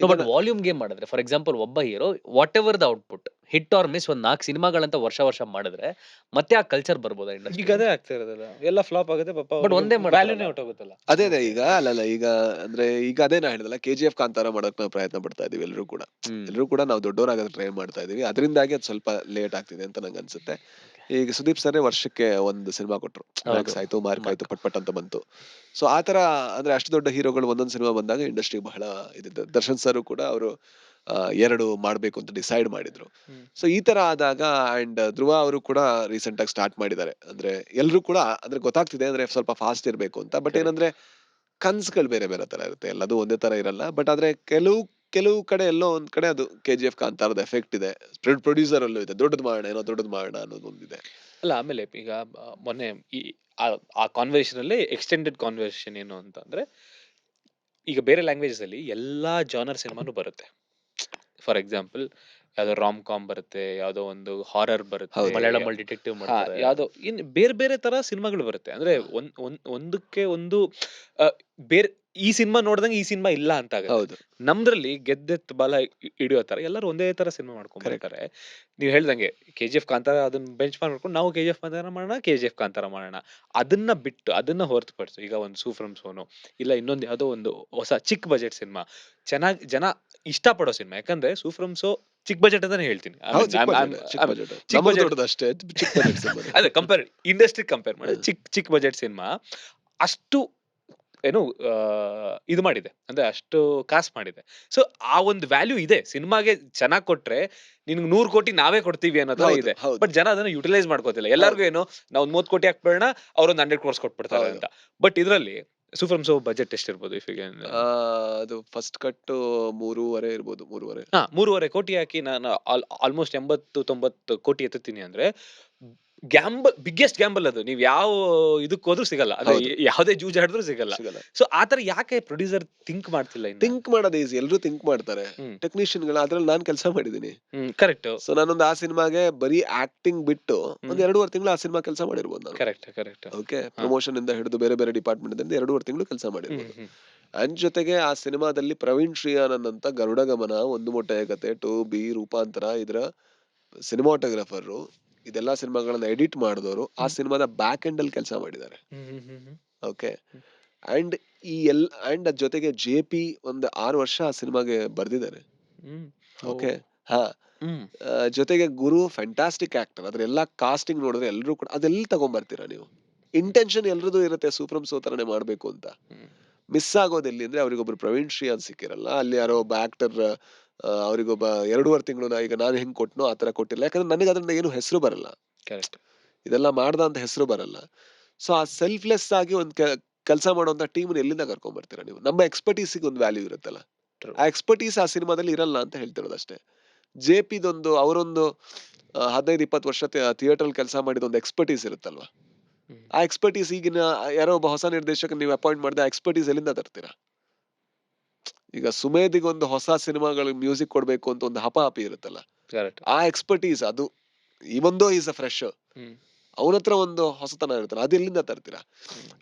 No, but ವಾಲ್ಯೂಮ್ ಗೇಮ್ ಮಾಡಿದ್ರೆ ಫಾರ್ ಎಕ್ಸಾಂಪಲ್ ಒಬ್ಬ hero whatever the output hit or miss ಒಂದ್ 4 ಸಿನಿಮಾಗಳಂತ ವರ್ಷ ಮಾಡಿದ್ರೆ ಮತ್ತೆ ಆ ಕಲ್ಚರ್ ಬರ್ಬೋದಾ ಈಗ ಇಂಡಸ್ಟ್ರಿ? ಅದೇ ಆಗ್ತಾ ಇರೋದಲ್ಲ, ಎಲ್ಲ ಫ್ಲಾಪ್ ಆಗುತ್ತೆ ಪಾಪ. But ಒಂದೇ ಮಾಡ್ತಾರಲ್ಲ. ವ್ಯಾಲ್ಯೂನೇ ಹೊಟ್ಟೋಗುತ್ತಲ್ಲ. ಅದೇ ಈಗ ಅಲ್ಲಲ್ಲ ಈಗ ಅಂದ್ರೆ ಈಗ ಅದೇ ನಾ ಹೇಳಿದಲ್ಲ, KGF ಕಾಂತಾರ ಮಾಡಕ್ ನಾವು ಪ್ರಯತ್ನ ಪಡ್ತಾ ಇದೀವಿ ಎಲ್ಲರೂ ಕೂಡ. ಎಲ್ಲರೂ ಕೂಡ ನಾವು ದೊಡ್ಡವರಾಗೋದಕ್ಕೆ ಟ್ರೈ ಮಾಡ್ತಾ ಇದೀವಿ. ಅದರಿಂದಾಗಿ ಅದು ಸ್ವಲ್ಪ ಲೇಟ್ ಆಗ್ತಿದೆ ಅಂತ ನಂಗೆ ಅನ್ಸುತ್ತೆ. ಈಗ ಸುದೀಪ್ ಸರ್ ವರ್ಷಕ್ಕೆ ಒಂದು ಸಿನಿಮಾ ಕೊಟ್ರು. ಮ್ಯಾಕ್ಸ್ ಆಯ್ತು, ಮಾರ್ಕ್ ಆಯ್ತು, ಪಟ್ ಅಂತ ಬಂತು. ಸೊ ಆ ತರ ಅಂದ್ರೆ ಅಷ್ಟು ದೊಡ್ಡ ಹೀರೋಗಳು ಒಂದೊಂದು ಸಿನಿಮಾ ಬಂದಾಗ ಇಂಡಸ್ಟ್ರಿ ಬಹಳ ಇದಿದೆ. ದರ್ಶನ್ ಸರ್ ಕೂಡ ಅವರು 2 ಮಾಡ್ಬೇಕು ಅಂತ ಡಿಸೈಡ್ ಮಾಡಿದ್ರು. ಸೊ ಈ ತರ ಆದಾಗ ಅಂಡ್ ಧ್ರುವ ಅವರು ಕೂಡ ರೀಸೆಂಟ್ ಆಗಿ ಸ್ಟಾರ್ಟ್ ಮಾಡಿದ್ದಾರೆ. ಅಂದ್ರೆ ಎಲ್ರು ಕೂಡ ಅಂದ್ರೆ ಗೊತ್ತಾಗ್ತಿದೆ ಅಂದ್ರೆ ಸ್ವಲ್ಪ ಫಾಸ್ಟ್ ಇರ್ಬೇಕು ಅಂತ. ಬಟ್ ಏನಂದ್ರೆ ಕನ್ಸ್ಗಳು ಬೇರೆ ಬೇರೆ ತರ ಇರುತ್ತೆ, ಎಲ್ಲದು ಒಂದೇ ತರ ಇರಲ್ಲ. ಬಟ್ ಆದ್ರೆ ಕೆಲವು ಕಡೆ ಎಲ್ಲೋ ಒಂದ್ ಕಡೆ ಅದು KGF ಕಾಂತಾರದ ಎಫೆಕ್ಟ್ ಇದೆ. ಪ್ರೊಡ್ಯೂಸರ್ ಅಲ್ಲೂ ಇದೆ, ದೊಡ್ಡದ್ ಮಾಡೋಣ ಅನ್ನೋದು ಒಂದಿದೆ. ಅಲ್ಲ, ಆಮೇಲೆ ಈಗ ಮೊನ್ನೆ ಈ ಆ ಕಾನ್ವರ್ಸೇಷನ್ ಅಲ್ಲಿ ಎಕ್ಸ್ಟೆಂಡೆಡ್ ಕಾನ್ವರ್ಸೇಷನ್ ಏನು ಅಂತಂದ್ರೆ, ಈಗ ಬೇರೆ ಲ್ಯಾಂಗ್ವೇಜಸ್ ಅಲ್ಲಿ ಎಲ್ಲಾ ಜಾನರ್ ಸಿನಿಮಾನು ಬರುತ್ತೆ. ಫಾರ್ ಎಕ್ಸಾಂಪಲ್ ಯಾವ್ದೋ ರಾಮ್ ಕಾಮ್ ಬರುತ್ತೆ, ಯಾವ್ದೋ ಒಂದು ಹಾರರ್ ಬರುತ್ತೆ, ಹೌದು. ಮಲಯಾಳಂ ಡಿಟೆಕ್ಟಿವ್ ಮಾಡ್ತಾರೆ. ಯಾವ್ದೋ ಇನ್ ಬೇರೆ ಬೇರೆ ತರ ಸಿನಿಮಾಗಳು ಬರುತ್ತೆ. ಅಂದ್ರೆ ಒಂದಕ್ಕೆ ಒಂದು ಆ, ಬೇರೆ ಈ ಸಿನಿಮಾ ನೋಡ್ದಂಗೆ ಈ ಸಿನಿಮಾ ಇಲ್ಲ ಅಂತ ಆಗುತ್ತೆ. ಹೌದು. ನಮ್ದ್ರಲ್ಲಿ ಗೆದ್ದೆತ್ ಬಲ ಹಿಡಿಯೋ ತರ ಎಲ್ಲರೂ ಒಂದೇ ತರ ಸಿನಿಮಾ ಮಾಡ್ಕೊಂಡ್ Correct. ಬರ್ತಾರೆ. ನೀವ್ ಹೇಳ್ದಂಗೆ KGF ಕಾಂತಾರ ಅದನ್ನ ಬೆಂಚ್ ಮಾಡ್ಕೊಂಡು ನಾವು KGF ಕಾಂತಾರ ಮಾಡೋಣ, KGF ಕಾಂತಾರ ಮಾಡೋಣ. ಅದನ್ನ ಬಿಟ್ಟು ಅದನ್ನ ಹೊರತುಪಡಿಸು ಈಗ ಒಂದು ಸೂ ಫ್ರಮ್ ಸೋನು ಇಲ್ಲ ಇನ್ನೊಂದು ಯಾವ್ದೋ ಒಂದು ಹೊಸ ಚಿಕ್ಕ ಬಜೆಟ್ ಸಿನಿಮಾ ಚೆನ್ನಾಗಿ ಜನ ಇಷ್ಟಪಡೋ ಸಿನಿಮಾ. ಯಾಕಂದ್ರೆ ಸೂ ಫ್ರಮ್ ಸೋ ಚಿಕ್ಕ ಬಜೆಟ್ ಅಂತಾನೆ ಹೇಳ್ತೀನಿ. I ಹೌದು, mean, ಚಿಕ್ಕ I'm- budget, I'm- ಚಿಕ್ಕ I'm- budget. ಚಿಕ್ಕ ನಮ್ಮದು budget. ದೊಡ್ಡದಷ್ಟೇ, ಚಿಕ್ಕ budget ಸಿನಿಮಾ. ಅದೇ ಇಂಡಸ್ಟ್ರಿ ಕಂಪೇರ್ ಮಾಡಿ ಚಿಕ್ಕ ಬಜೆಟ್ ಸಿನಿಮಾ ಅಷ್ಟು ಏನು ಇದು ಮಾಡಿದೆ ಅಂದ್ರೆ ಅಷ್ಟು ಕಾಸ್ ಮಾಡಿದೆ. ಸೊ ಆ ಒಂದು ವ್ಯಾಲ್ಯೂ ಇದೆ ಸಿನಿಮಾಗೆ. ಚೆನ್ನಾಗಿ ಕೊಟ್ರೆ ನಿನ್ಗೆ 100 ಕೋಟಿ ನಾವೇ ಕೊಡ್ತೀವಿ ಅನ್ನೋ ತರ ಹೌದು, ಇದೆ. ಹೌದು. ಬಟ್ ಜನ ಅದನ್ನ ಯುಟಿಲೈಸ್ ಮಾಡ್ಕೋತಿಲ್ಲ. ಎಲ್ಲರಿಗೂ ಏನು ನಾವು 30 ಕೋಟಿ ಹಾಕ್ಬೇಡ, ಅವ್ರೊಂದು 100 ಕ್ರೋರ್ಸ್ ಕೊಟ್ಬಿಡ್ತಾರೆ ಹೌದು. ಅಂತ. ಬಟ್ ಇದ್ರಲ್ಲಿ ಸೂಫರ್ ಸೋ ಬಜೆಟ್ ಎಷ್ಟಿರ್ಬೋದು ಇಫ್ ಅದು ಫಸ್ಟ್ ಕಟ್ 3.5 ಇರ್ಬೋದು, 3.5. 3.5 ಕೋಟಿ ಹಾಕಿ ನಾನು ಆಲ್ಮೋಸ್ಟ್ 80-90 ಕೋಟಿ ಎತ್ತುತ್ತೀನಿ ಅಂದ್ರೆ ಬಿಗ್ಗೆಸ್ಟ್ ಗ್ಯಾಂಬಲ್ ಅದು. ನೀವ್ ಯಾವ ಇದಕ್ಕೆ ಹೋದ್ರೂ ಸಿಗಲ್ಲ, ಅಂದ್ರೆ ಹೌದು. ಯಾವುದೇ ಜೂಜಾಡಿದ್ರು ಸಿಗಲ್ಲ. ಸಿಗಲ್ಲ. ಸೊ ಆತರ ಯಾಕೆ ಪ್ರೊಡ್ಯೂಸರ್ ಥಿಂಕ್ ಮಾಡ್ತಿಲ್ಲ ಇನ್ನ? ಥಿಂಕ್ ಮಾಡೋದು ಈಸಿ, ಎಲ್ಲರೂ ಥಿಂಕ್ ಮಾಡ್ತಾರೆ. ಹ್ಮ್. ಟೆಕ್ನಿಷಿಯನ್ಗಳು ಅದ್ರಲ್ಲಿ ನಾನು ಕೆಲಸ ಮಾಡಿದೀನಿ. ಕರೆಕ್ಟ್ ಸೊ ನಾನೊಂದು ಆ ಸಿನಿಮಾಗೆ ಬರೀ ಆಕ್ಟಿಂಗ್ ಬಿಟ್ಟು ಒಂದ್ 2.5 ತಿಂಗಳು ಆ ಸಿನಿಮಾ ಕೆಲಸ ಮಾಡಿರ್ಬೋದು ನಾನು. ಕರೆಕ್ಟ್. ಓಕೆ, ಪ್ರಮೋಷನ್ ಇಂದ ಹಿಡಿದು ಬೇರೆ ಬೇರೆ ಡಿಪಾರ್ಟ್ಮೆಂಟ್ ಇಂದ 2.5 ತಿಂಗಳು ಕೆಲಸ ಮಾಡಿರ್ಬೋದು. ಅಂಡ್ ಜೊತೆಗೆ ಆ ಸಿನಿಮಾದಲ್ಲಿ ಪ್ರವೀಣ್ ಶ್ರೀಯಾನಂದ್ ಅಂತ ಗರುಡ ಗಮನ, ಒಂದು ಮೊಟ್ಟೆಯ ಕತೆ, 2B, ರೂಪಾಂತರ, ಇದರ ಸಿನಿಮಾಟೋಗ್ರಫರ್, ಇದೆಲ್ಲಾ ಸಿನಿಮಾಗಳನ್ನ ಎಡಿಟ್ ಮಾಡಿದವರು ಆ ಸಿನಿಮಾದ ಬ್ಯಾಕ್ ಎಂಡ್ ಅಲ್ಲಿ ಕೆಲಸ ಮಾಡಿದ್ದಾರೆ. ಓಕೆ, ಅಂಡ್ ಅಂಡ್ ಅದ್ ಜೊತೆಗೆ JP ಒಂದು 6 ವರ್ಷ ಆ ಸಿನಿಮಾಗೆ ಬರ್ದಿದ್ದಾರೆ. ಓಕೆ, ಹಾ, ಜೊತೆಗೆ ಗುರು ಫ್ಯಾಂಟಾಸ್ಟಿಕ್ ಆಕ್ಟರ್. ಅದ್ರೆಲ್ಲ ಕಾಸ್ಟಿಂಗ್ ನೋಡಿದ್ರೆ ಎಲ್ಲರೂ ಕೂಡ ಅದೆಲ್ಲ ತಗೊಂಡ್ಬರ್ತೀರಾ ನೀವು. ಇಂಟೆನ್ಷನ್ ಎಲ್ರದ್ದು ಇರುತ್ತೆ ಸೂಪ್ರಮ್ ಸೋತರನೆ ಮಾಡ್ಬೇಕು ಅಂತ. ಮಿಸ್ ಆಗೋದು ಎಲ್ಲಿ ಅಂದ್ರೆ ಅವ್ರಿಗೊಬ್ರು ಪ್ರವೀಣ್ ಶ್ರೀ ಅಂತ ಸಿಕ್ಕಿರಲ್ಲ, ಅಲ್ಲಿ ಯಾರೋ ಒಬ್ಬ ಆಕ್ಟರ್ ಅವ್ರಿಗೊಬ್ಬ 2.5 ತಿಂಗಳು ಈಗ ನಾನು ಹೆಂಗ್ ಕೊಟ್ನೋ ಆತರ ಕೊಟ್ಟಿಲ್ಲ. ಯಾಕಂದ್ರೆ ನನಗೆ ಅದರಿಂದ ಏನು ಹೆಸರು ಬರಲ್ಲ, ಕರೆಕ್ಟ್. ಇದೆಲ್ಲ ಮಾಡ್ದ ಅಂತ ಹೆಸರು ಬರಲ್ಲ. ಸೊ ಆ ಸೆಲ್ಫ್ಲೆಸ್ ಆಗಿ ಒಂದ್ ಕೆಲಸ ಮಾಡುವಂತ ಟೀಮ್ ಎಲ್ಲಿಂದ ಕರ್ಕೊಂಡ್ ಬರ್ತೀರಾ ನೀವು? ನಮ್ಮ ಎಕ್ಸ್ಪರ್ಟೀಸಿಗೆ ಒಂದು ವ್ಯಾಲ್ಯೂ ಇರುತ್ತಲ್ಲ, ಆ ಎಕ್ಸ್ಪರ್ಟೀಸ್ ಆ ಸಿನಿಮಾದಲ್ಲಿ ಇರಲ್ಲ ಅಂತ ಹೇಳ್ತಿರೋದಷ್ಟೇ. JPದೊಂದು ಅವರೊಂದು 15-20 ವರ್ಷ ಥಿಯೇಟರ್ ಕೆಲಸ ಮಾಡಿದ ಒಂದು ಎಕ್ಸ್ಪರ್ಟೀಸ್ ಇರುತ್ತಲ್ವಾ, ಆ ಎಕ್ಸ್ಪರ್ಟೀಸ್ ಈಗಿನ ಯಾರೋ ಒಬ್ಬ ಹೊಸ ನಿರ್ದೇಶಕ ನೀವು ಅಪಾಯಿಂಟ್ ಮಾಡಿದ ಎಕ್ಸ್ಪರ್ಟೀಸ್ ಎಲ್ಲಿಂದ ತರ್ತೀರಾ? ಈಗ ಸುಮೇಧಿಗೆ ಒಂದು ಹೊಸ ಸಿನಿಮಾಗಳಿಗೆ ಮ್ಯೂಸಿಕ್ ಕೊಡ್ಬೇಕು ಅಂತ ಒಂದು ಹಪಾಹಪಿ ಇರುತ್ತಲ್ಲ, ಆ ಎಕ್ಸ್ಪರ್ಟೀಸ್ ಅದು ಇವೊಂದೋ ಈಸ್ ಅ ಫ್ರೆಶ್, ಅವನ ಹತ್ರ ಒಂದು ಹೊಸತನ ಇರುತ್ತಲ್ಲ, ಅದು ಎಲ್ಲಿಂದ ತರ್ತೀರಾ?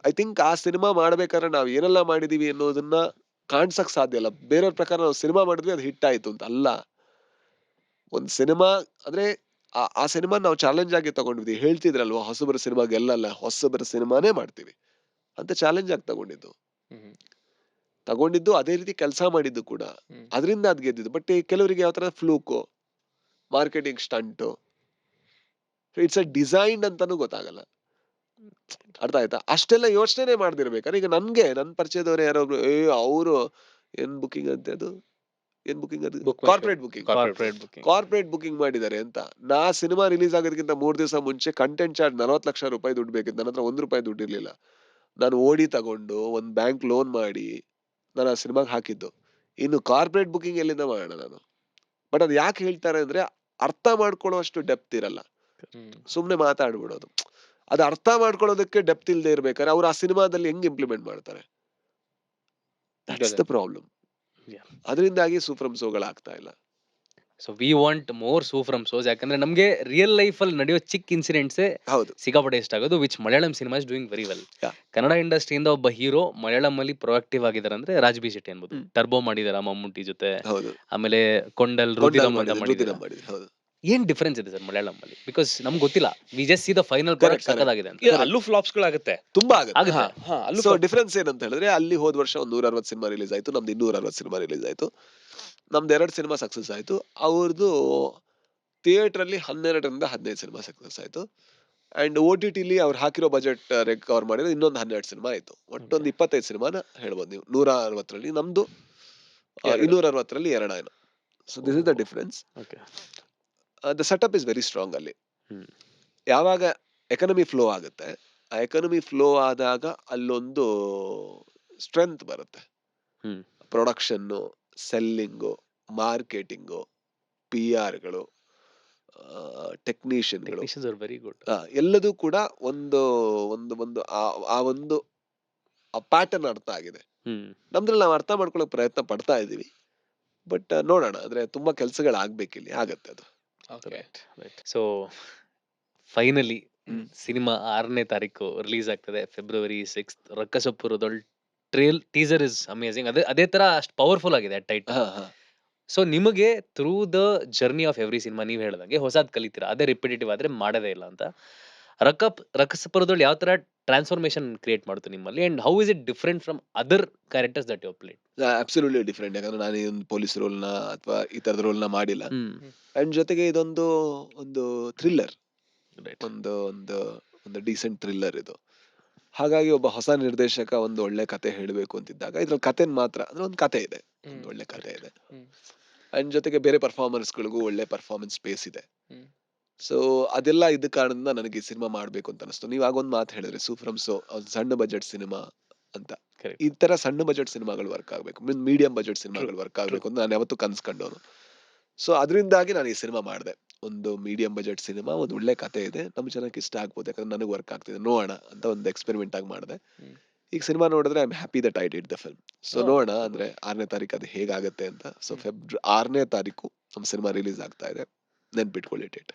ಐ ಥಿಂಕ್ ಆ ಸಿನಿಮಾ ಮಾಡ್ಬೇಕಾದ್ರೆ ನಾವ್ ಏನೆಲ್ಲ ಮಾಡಿದೀವಿ ಅನ್ನೋದನ್ನ ಕಾಣ್ಸಕ್ ಸಾಧ್ಯ ಇಲ್ಲ. ಬೇರೆಯವ್ರ ಪ್ರಕಾರ ನಾವು ಸಿನಿಮಾ ಮಾಡಿದ್ವಿ ಅದು ಹಿಟ್ ಆಯ್ತು ಅಂತ ಅಲ್ಲ. ಒಂದ್ ಸಿನಿಮಾ ಅಂದ್ರೆ ಆ ಸಿನಿಮಾ ನಾವು ಚಾಲೆಂಜ್ ಆಗಿ ತಗೊಂಡಿದ್ವಿ. ಹೇಳ್ತಿದ್ರಲ್ವಾ, ಹೊಸಬರ ಸಿನಿಮಾ ಗೆಲ್ಲಲ್ಲ, ಹೊಸಬರ ಸಿನಿಮಾನೇ ಮಾಡ್ತೀವಿ ಅಂತ ಚಾಲೆಂಜ್ ಆಗಿ ತಗೊಂಡಿದ್ದು ಅದೇ ರೀತಿ ಕೆಲಸ ಮಾಡಿದ್ದು ಕೂಡ, ಅದರಿಂದ ಅದ್ ಗೆದ್ದಿದ್ದು. ಬಟ್ ಕೆಲವರಿಗೆ ಯಾವ ತರ fluke, marketing stunt, it's a design ಅಂತಾನು ಗೊತ್ತಾಗಲ್ಲ. ಅರ್ಥ ಆಯ್ತಾ? ಅಷ್ಟೆಲ್ಲ ಯೋಚನೆ ಮಾಡ್ದಿರ್ಬೇಕಾದ್ರೆ ಈಗ ನನ್ ಪರಿಚಯದವ್ರು ಯಾರೊಬ್ರು ಅವರು ಏನ್ ಬುಕಿಂಗ್ ಅಂತೆ ಅದು ಏನ್ ಬುಕಿಂಗ್ ಅದು, ಬುಕ್ ಮೈ show, corporate booking. Corporate booking. Corporate booking ಮಾಡಿದ್ದಾರೆ ಅಂತ. ನಾ ಸಿನಿಮಾ ರಿಲೀಸ್ ಆಗೋದಕ್ಕಿಂತ 3 ದಿವಸ ಮುಂಚೆ ಕಂಟೆಂಟ್ ಚಾರ್ಜ್ 40 ಲಕ್ಷ ರೂಪಾಯಿ ದುಡ್ಡು ಬೇಕಿತ್ತು. ನನ್ನ ಹತ್ರ 1 ರೂಪಾಯಿ ದುಡ್ಡು ಇರ್ಲಿಲ್ಲ. ನಾನು ಓಡಿ ತಗೊಂಡು ಒಂದ್ ಬ್ಯಾಂಕ್ ಲೋನ್ ಮಾಡಿ ನಾನು ಆ ಸಿನಿಮಾಗೆ ಹಾಕಿದ್ದು. ಇನ್ನು ಕಾರ್ಪೊರೇಟ್ ಬುಕಿಂಗ್ ಎಲ್ಲಿಂದ ಮಾಡೋಣ ನಾನು? ಬಟ್ ಅದು ಯಾಕೆ ಹೇಳ್ತಾರೆ ಅಂದ್ರೆ ಅರ್ಥ ಮಾಡ್ಕೊಳ್ಳೋಷ್ಟು ಡೆಪ್ತ್ ಇರಲ್ಲ, ಹ್ಮ್. ಸುಮ್ನೆ ಮಾತಾಡ್ಬಿಡೋದು. ಅದು ಅರ್ಥ ಮಾಡ್ಕೊಳ್ಳೋದಕ್ಕೆ ಡೆಪ್ತ್ ಇಲ್ಲದೆ ಇರ್ಬೇಕಾದ್ರೆ ಅವ್ರು ಆ ಸಿನಿಮಾದಲ್ಲಿ ಹೆಂಗ್ ಇಂಪ್ಲಿಮೆಂಟ್ ಮಾಡ್ತಾರೆ? That's the problem. Yeah. ಅದರಿಂದಾಗಿ ಸೂಫ್ರಮ್ ಶೋಗಳಾಗ್ತಾ ಇಲ್ಲ. So we want more Su from Sos, ಯಾಕಂದ್ರೆ ನಮಗೆ ರಿಯಲ್ ಲೈಫ್ ಅಲ್ಲಿ ನಡೆಯೋ ಚಿಕ್ಕ ಇನ್ಸಿಡೆಂಟ್ಸೇ ಹೌದು. ಸಿಕ್ಕಾಪಟ್ಟೆ ಇಷ್ಟ ಆಗೋದು, which Malayalam cinema is doing very well. Yeah. Kannada ಇಂಡಸ್ಟ್ರಿಯಿಂದ ಒಬ್ಬ ಹೀರೋ ಮಲಯಾಳಂ ಅಲ್ಲಿ ಪ್ರೊಆಕ್ಟಿವ್ ಆಗಿದ್ದಾರೆ ಅಂದ್ರೆ ರಾಜ್ ಬಿ ಶೆಟ್ಟಿ ಅನ್ಬೋದು. ಹ್ಮ್. ಟರ್ಬೋ ಮಾಡಿದಾರೆ ಮಮ್ಮೂಟಿ ಜೊತೆ, ಹೌದು. ಆಮೇಲೆ ಕೊಂಡಲ್ ಕೊಂಡಲ್ ರುದಿರಂ ಅಂತ ಮಾಡಿದ್ರು, ಮಾಡಿದ್ದಾರೆ. ರುದಿರಂ ಮಾಡಿದ್ರು. ಹೌದು. ಏನ್ ಡಿಫರೆನ್ಸ್ ಇದೆ ಸರ್ ಮಲಯಾಳಂ ಅಲ್ಲಿ? ಬಿಕಾಸ್ ನಮ್ಗೆ ಗೊತ್ತಿಲ್ಲ, we just C the final Correct, product correct. ಸಕ್ಕದಾಗಿದೆ ಅಂತ. ಇಲ್ಲ, ಅಲ್ಲೂ ಫ್ಲಾಪ್ಸ್ ಗಳಾಗುತ್ತೆ. ತುಂಬಾ ಆಗುತ್ತೆ. ಆಗುತ್ತೆ. ಅಲ್ಲೂ ಸೊ ಡಿಫರೆನ್ಸ್ ಏನಂತ ಹೇಳಿದ್ರೆ ಅಲ್ಲಿ ಹೋದ ವರ್ಷ ಒಂದು 160 ಸಿನಿಮಾ ರಿಲೀಸ್ ಆಯ್ತು, ನಮ್ದು 260 ಸಿನಿಮಾ ರಿಲೀಸ್ ಆಯ್ತು. ನಮ್ದು 2 ಸಿನಿಮಾ ಸಕ್ಸಸ್ ಆಯ್ತು. ಅವ್ರದ್ದು ಥಿಯೇಟರ್ ಅಲ್ಲಿ 12ರಿಂದ 15 ಸಿನಿಮಾ ಸಕ್ಸಸ್ ಆಯ್ತು. ಅಂಡ್ OTT ಅವ್ರು ಹಾಕಿರೋ ಬಜೆಟ್ ರಿಕವರ್ ಮಾಡಿದ್ರೆ ಇನ್ನೊಂದು 12 ಸಿನಿಮಾ ಆಯ್ತು. ಒಟ್ಟೊಂದು 25 ಸಿನಿಮಾನ ಹೇಳ್ಬೋದು ನೀವು. 160ರಲ್ಲಿ ನಮ್ದು 260ರಲ್ಲಿ 2 ಏನೋ. So this is the difference. Okay. The setup is very strong ಅಲ್ಲಿ. ಹ್ಮ್. ಯಾವಾಗ ಎಕನಮಿ ಫ್ಲೋ ಆಗುತ್ತೆ, ಆ ಎಕನಮಿ ಫ್ಲೋ ಆದಾಗ ಅಲ್ಲೊಂದು ಸ್ಟ್ರೆಂತ್ ಬರುತ್ತೆ. ಹ್ಮ್. ಪ್ರೊಡಕ್ಷನ್ನು, ಸೆಲ್ಲಿಂಗು, ಮಾರ್ಕೆಟಿಂಗು, PR ಗಳು, ಟೆಕ್ನಿಷಿಯನ್ಗಳು, ಟೆಕ್ನಿಷಿಯನ್ಸ್ ಆರ್ ವೆರಿ ಗುಡ್. ಎಲ್ಲದೂ ಕೂಡ ಒಂದು ಒಂದು ಒಂದು ಆ ಒಂದು ಪ್ಯಾಟರ್ನ್ ಅರ್ಥ ಆಗಿದೆ. ಹ್ಮ್. ನಮ್ದ್ರಲ್ಲಿ ನಾವು ಅರ್ಥ ಮಾಡ್ಕೊಳ್ಳೋಕೆ ಪ್ರಯತ್ನ ಪಡ್ತಾ ಇದೀವಿ. ಬಟ್ ನೋಡೋಣ, ಅಂದ್ರೆ ತುಂಬಾ ಕೆಲ್ಸಗಳಾಗ್ಬೇಕಿಲ್ಲಿ, ಆಗತ್ತೆ ಅದು. So finally hmm. ಸಿನಿಮಾ 6ನೇ ತಾರೀಕು ರಿಲೀಸ್ ಆಗ್ತದೆ, February 6th. ರಕ್ಕಸಪುರದೊಳ್ ಟೀಸರ್ ಇಸ್ ಅಮೇಸಿಂಗ್. ಅದೇ ತರ ಅಷ್ಟು ಪವರ್ಫುಲ್ ಆಗಿದೆ ಟೈಟಲ್. ಹಾ, ಹಾ. ಸೊ ನಿಮಗೆ through the journey of every cinema ನೀವ್ ಹೇಳ್ದಂಗೆ ಹೊಸದ್ ಕಲಿತೀರಾ, ಅದೇ ರಿಪಿಟೇಟಿವ್ ಆದ್ರೆ ಮಾಡೋದೇ ಇಲ್ಲ ಅಂತ. ರಕ್ಕಸಪುರದೊಳ್ ಯಾವ ತರ ಟ್ರಾನ್ಸ್ಫಾರ್ಮೇಶನ್ ಕ್ರಿಯೇಟ್ ಮಾಡ್ತು ನಿಮ್ಮಲ್ಲಿ, and how is it different from other characters that you played? Absolutely different. ಯಾಕಂದ್ರೆ ನಾನು ಒಂದು ಪೊಲೀಸ್ ರೋಲ್ನ ಅಥವಾ ಈ ತರದ ರೋಲ್ನ ಮಾಡಿಲ್ಲ. ಅಂಡ್ ಜೊತೆಗೆ ಇದೊಂದು ಒಂದು ಥ್ರಿಲ್ಲರ್, ಒಂದು ಒಂದು ಒಂದು ಡೀಸೆಂಟ್ ಥ್ರಿಲ್ಲರ್ ಇದು. ಹಾಗಾಗಿ ಒಬ್ಬ ಹೊಸ ನಿರ್ದೇಶಕ ಒಂದು ಒಳ್ಳೆ ಕತೆ ಹೇಳಬೇಕು ಅಂತಿದ್ದಾಗ ಇದ್ರಲ್ಲಿ ಕತೆನ್ ಮಾತ್ರ ಅಂದ್ರೆ ಒಂದು ಕತೆ ಇದೆ, ಒಂದು ಒಳ್ಳೆ ಕತೆ ಇದೆ. ಅಂಡ್ ಜೊತೆಗೆ ಬೇರೆ ಪರ್ಫಾರ್ಮೆನ್ಸ್ಗಳಿಗೂ ಒಳ್ಳೆ ಪರ್ಫಾರ್ಮೆನ್ಸ್ ಸ್ಪೇಸ್ ಇದೆ. ಸೊ ಅದೆಲ್ಲ ಇದ್ದ ಕಾರಣದಿಂದ ನನಗೆ ಈ ಸಿನಿಮಾ ಮಾಡ್ಬೇಕು ಅಂತ ಅನಿಸ್ತು. ನೀವು ಆಗೊಂದು ಮಾತು ಹೇಳಿದ್ರೆ ಸೂಫ್ರಮ್ ಸೋ ಸಣ್ಣ ಬಜೆಟ್ ಸಿನಿಮಾ ಅಂತ. ಈ ತರ ಸಣ್ಣ ಬಜೆಟ್ ಸಿನಿಮಾಗಳು ವರ್ಕ್ ಆಗ್ಬೇಕು, ಮೀಡಿಯಂ ಬಜೆಟ್ ಸಿನಿಮಾಗಳು ವರ್ಕ್ ಆಗ್ಬೇಕು ಅಂತ ನಾನು ಯಾವತ್ತೂ ಕನ್ಸ್ಕೊಂಡವನು. ಸೊ ಅದರಿಂದಾಗಿ ನಾನು ಈ ಸಿನಿಮಾ ಮಾಡಿದೆ. ಒಂದು ಮೀಡಿಯಂ ಬಜೆಟ್ ಸಿನಿಮಾ, ಒಂದು ಒಳ್ಳೆ ಕತೆ ಇದೆ, ನಮ್ ಜನಕ್ಕೆ ಇಷ್ಟ ಆಗ್ಬೋದು, ಯಾಕಂದ್ರೆ ನನಗೆ ವರ್ಕ್ ಆಗ್ತಿದೆ, ನೋಡೋಣ ಅಂತ ಒಂದು ಎಕ್ಸ್ಪೆರಿಮೆಂಟ್ ಆಗಿ ಮಾಡಿದೆ. ಈಗ ಸಿನಿಮಾ ನೋಡಿದ್ರೆ I am happy that I did the film. So ನೋಡೋಣ ಅಂದ್ರೆ 6ನೇ ತಾರೀಕು ಅದು ಹೇಗಾಗತ್ತೆ ಅಂತ. ಸೊ 6ನೇ ತಾರೀಕು ನಮ್ಮ ಸಿನಿಮಾ ರಿಲೀಸ್ ಆಗ್ತಾ ಇದೆ, ನೆನ್ಪಿಟ್ಕೊಳ್ಳಿ ಡೇಟ್.